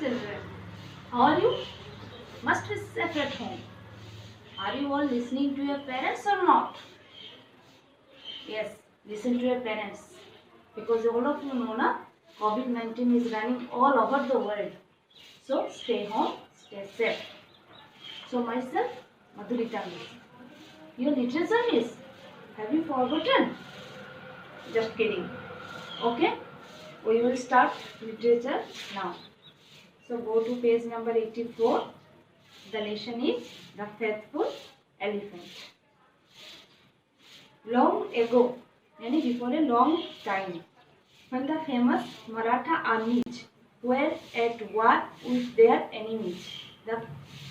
children. How are you? Must be safe at home. Are you all listening to your parents or not? Yes, listen to your parents. Because all of you know na, COVID-19 is running all over the world. So stay home, stay safe. So myself, Madhurita Miss. Your literature miss. Have you forgotten? Just kidding. Okay? We will start literature now. So go to page number 84. The lesson is The Faithful Elephant. Long ago, yani before a long time, when the famous Maratha armies were at war with their enemies, the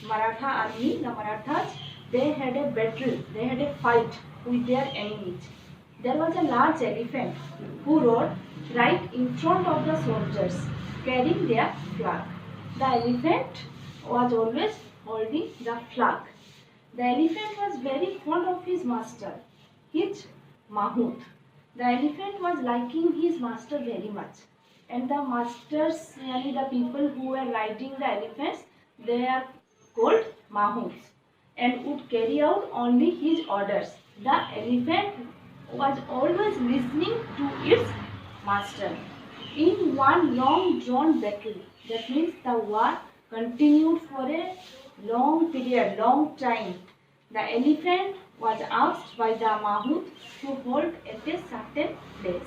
Maratha army, the Marathas, they had a battle, they had a fight with their enemies. There was a large elephant who rode right in front of the soldiers, carrying their flag. The elephant was always holding the flag. The elephant was very fond of his master, his Mahout. The elephant was liking his master very much. And the masters, yani the people who were riding the elephants, they are called Mahouts and would carry out only his orders. The elephant was always listening to its master. In one long drawn battle, that means the war continued for a long period, long time. The elephant was asked by the Mahout to hold at a certain place.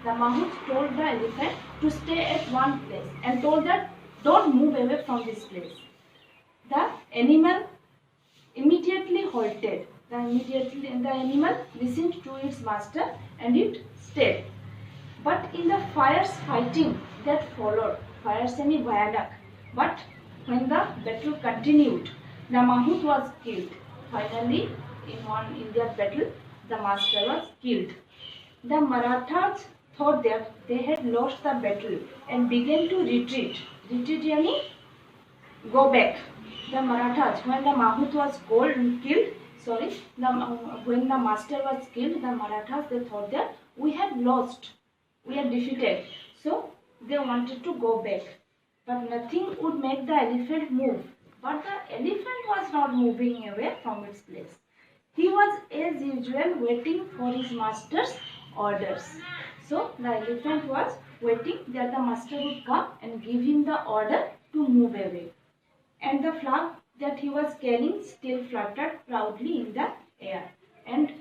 The Mahout told the elephant to stay at one place and told that don't move away from this place. The animal immediately halted. The animal listened to its master and it stayed. But in the fierce fighting that followed, fire semi bhayanak, but when the battle continued, the Mahout was killed. Finally, in that battle, the master was killed. The Marathas thought that they had lost the battle and began to retreat. Retreat yani go back. The Marathas, when the Mahout was when the master was killed, the Marathas, they thought that we had lost, we are defeated. So they wanted to go back. But nothing would make the elephant move. But the elephant was not moving away from its place. He was as usual waiting for his master's orders. So the elephant was waiting that the master would come and give him the order to move away. And the flag that he was carrying still fluttered proudly in the air. And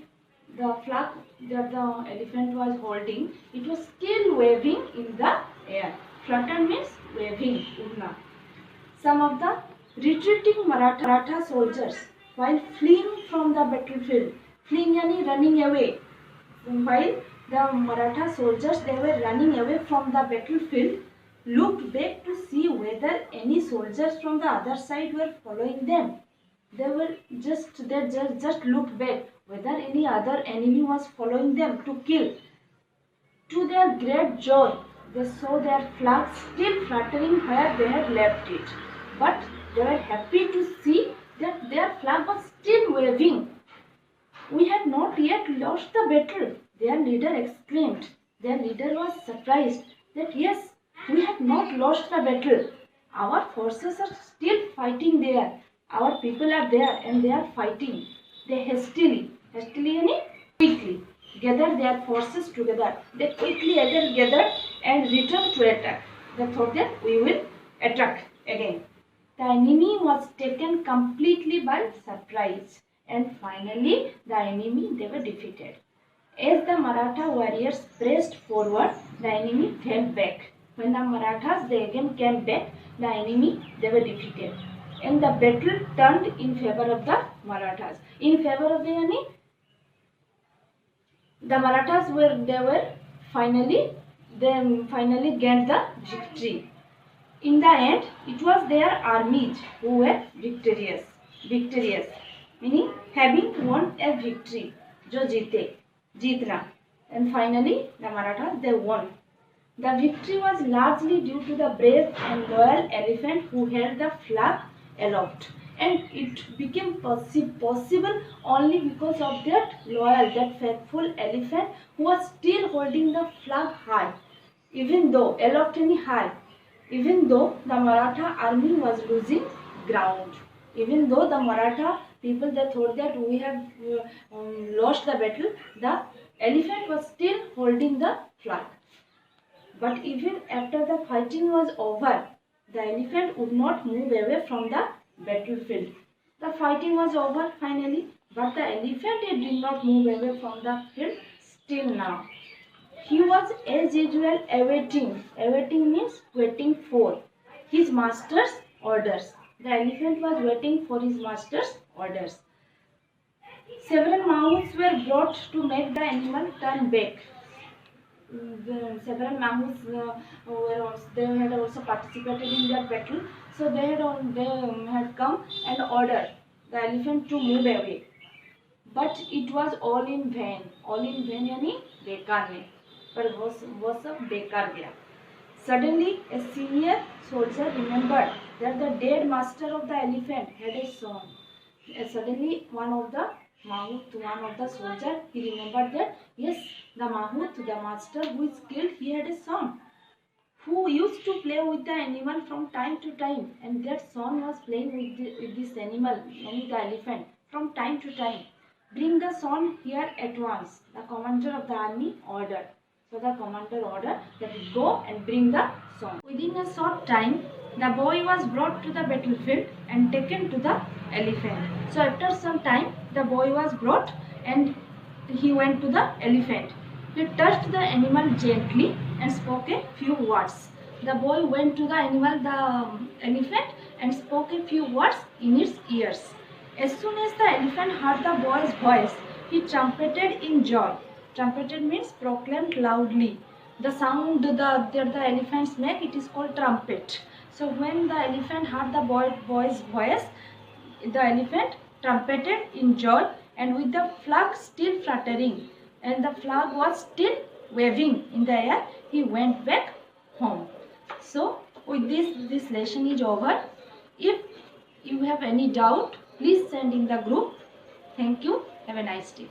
the flag that the elephant was holding, it was still waving in the air. Flutter means waving, udna. Some of the retreating Maratha soldiers, while fleeing from the battlefield, fleeing yani running away, while the Maratha soldiers, they were running away from the battlefield, looked back to see whether any soldiers from the other side were following them. They just looked back whether any other enemy was following them to kill. To their great joy, they saw their flag still fluttering where they had left it. But they were happy to see that their flag was still waving. We had not yet lost the battle, their leader exclaimed. Their leader was surprised that yes, we have not lost the battle. Our forces are still fighting there. Our people are there and they are fighting. They hastily quickly gathered their forces together. They quickly gathered and returned to attack. They thought that we will attack again. The enemy was taken completely by surprise. And finally, the enemy, they were defeated. As the Maratha warriors pressed forward, the enemy fell back. When the Marathas, they again came back, the enemy, they were defeated. And the battle turned in favor of the Marathas. In favor of the enemy, the Marathas finally gained the victory. In the end, it was their armies who were victorious, meaning having won a victory. Jo jeetna. And finally, the Marathas, they won. The victory was largely due to the brave and loyal elephant who held the flag aloft. And it became possible only because of that loyal, that faithful elephant who was still holding the flag high, even though aloft and high, even though the Maratha army was losing ground. Even though the Maratha people, they thought that we have lost the battle, the elephant was still holding the flag. But even after the fighting was over, the elephant would not move away from the battlefield. The fighting was over finally, but the elephant did not move away from the field still now. He was as usual awaiting. Awaiting means waiting for his master's orders. The elephant was waiting for his master's orders. Several mouths were brought to make the animal turn back. Several Mahouts they had also participated in that battle, so they had come and ordered the elephant to move away, but it was all in vain. All in vain यानी बेकार में, पर वो सब बेकार गया. Suddenly, a senior soldier remembered that the dead master of the elephant had a son. Suddenly, one of the soldier, he remembered that yes, the Mahout, the master who is killed, he had a son who used to play with the animal from time to time, and that son was playing with this animal, meaning the elephant, from time to time. Bring the son here at once, the commander of the army ordered. So the commander ordered that he go and bring the son. Within a short time, the boy was brought to the battlefield and taken to the elephant. So after some time, the boy was brought and he went to the elephant. He touched the animal gently and spoke a few words. The boy went to the elephant, and spoke a few words in its ears. As soon as the elephant heard the boy's voice, he trumpeted in joy. Trumpeted means proclaimed loudly. The sound that the elephants make, it is called trumpet. So when the elephant heard the boy's voice, the elephant trumpeted in joy, and with the flag still fluttering and the flag was still waving in the air, he went back home. So with this lesson is over. If you have any doubt, please send in the group. Thank you. Have a nice day.